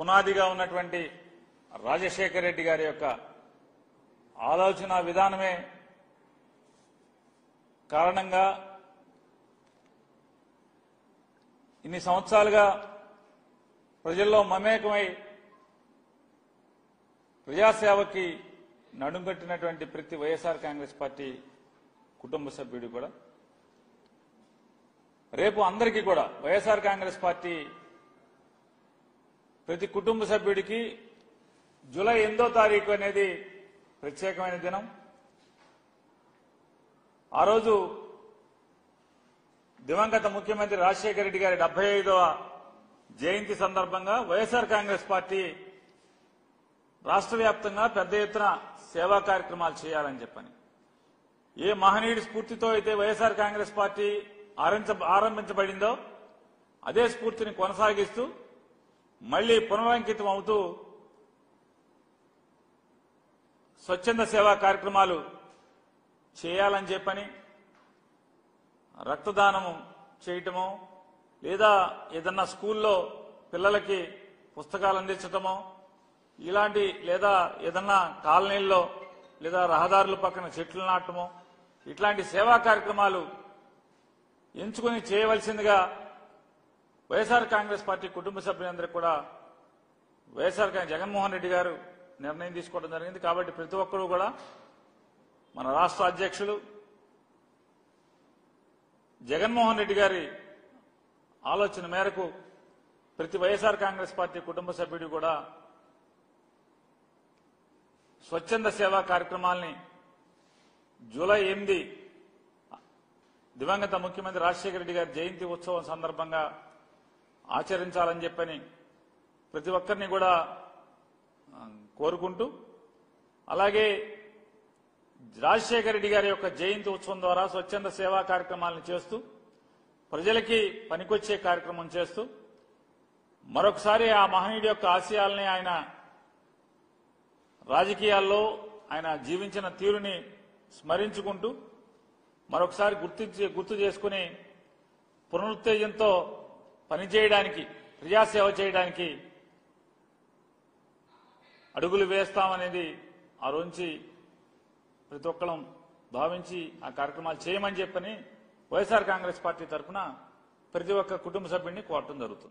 పునాదిగా ఉన్నటువంటి రాజశేఖర రెడ్డి గారి యొక్క ఆలోచన విధానమే కారణంగా ఇన్ని సంవత్సరాలుగా ప్రజల్లో మమేకమై ప్రజాసేవకి నడుంకట్టినటువంటి ప్రతి వైఎస్ఆర్ కాంగ్రెస్ పార్టీ కుటుంబ సభ్యుడు కూడా రేపు అందరికీ కూడా వైఎస్ఆర్ కాంగ్రెస్ పార్టీ ప్రతి కుటుంబ సభ్యుడికి జూలై 8వ తారీఖు అనేది ప్రత్యేకమైన దినం. ఆ రోజు దివంగత ముఖ్యమంత్రి రాజశేఖర రెడ్డి గారి 75వ జయంతి సందర్భంగా వైఎస్ఆర్ కాంగ్రెస్ పార్టీ రాష్ట్ర వ్యాప్తంగా పెద్ద ఎత్తున సేవా కార్యక్రమాలు చేయాలని చెప్పని ఏ మహనీయుడి స్ఫూర్తితో అయితే వైఎస్ఆర్ కాంగ్రెస్ పార్టీ ఆరంభించబడిందో అదే స్ఫూర్తిని కొనసాగిస్తూ మళ్లీ పునరంకితం అవుతూ స్వచ్ఛంద సేవా కార్యక్రమాలు చేయాలని చెప్పని రక్తదానము చేయటమో లేదా ఏదన్నా స్కూల్లో పిల్లలకి పుస్తకాలు అందించటమో ఇలాంటి లేదా ఏదన్నా కాలనీల్లో లేదా రహదారుల పక్కన చెట్లు నాటమో ఇట్లాంటి సేవా కార్యక్రమాలు ఎంచుకుని చేయవలసిందిగా వైఎస్ఆర్ కాంగ్రెస్ పార్టీ కుటుంబ సభ్యులందరికీ కూడా వైఎస్ఆర్ జగన్మోహన్ రెడ్డి గారు నిర్ణయం తీసుకోవడం జరిగింది. కాబట్టి ప్రతి ఒక్కరూ కూడా మన రాష్ట్ర అధ్యక్షులు జగన్మోహన్ రెడ్డి గారి ఆలోచన మేరకు ప్రతి వైఎస్ఆర్ కాంగ్రెస్ పార్టీ కుటుంబ సభ్యుడు కూడా స్వచ్ఛంద సేవా కార్యక్రమాల్ని జూలై 8 దివంగత ముఖ్యమంత్రి రాజశేఖర రెడ్డి గారి జయంతి ఉత్సవం సందర్భంగా ఆచరించాలని చెప్పని ప్రతి ఒక్కరిని కూడా కోరుకుంటూ అలాగే రాజశేఖర రెడ్డి గారి యొక్క జయంతి ఉత్సవం ద్వారా స్వచ్ఛంద సేవా కార్యక్రమాలను చేస్తూ ప్రజలకి పనికొచ్చే కార్యక్రమం చేస్తూ మరొకసారి ఆ మహనీయుడి యొక్క ఆశయాల్ని ఆయన రాజకీయాల్లో ఆయన జీవించిన తీరుని స్మరించుకుంటూ మరొకసారి గుర్తు చేసుకుని పునరుత్తేజంతో పనిచేయడానికి ప్రజాసేవ చేయడానికి అడుగులు వేస్తామనేది ఆ రోజు ప్రతి ఒక్కరం భావించి ఆ కార్యక్రమాలు చేయమని చెప్పని వైఎస్ఆర్ కాంగ్రెస్ పార్టీ తరఫున ప్రతి ఒక్క కుటుంబ సభ్యుడిని కోరటం జరుగుతుంది.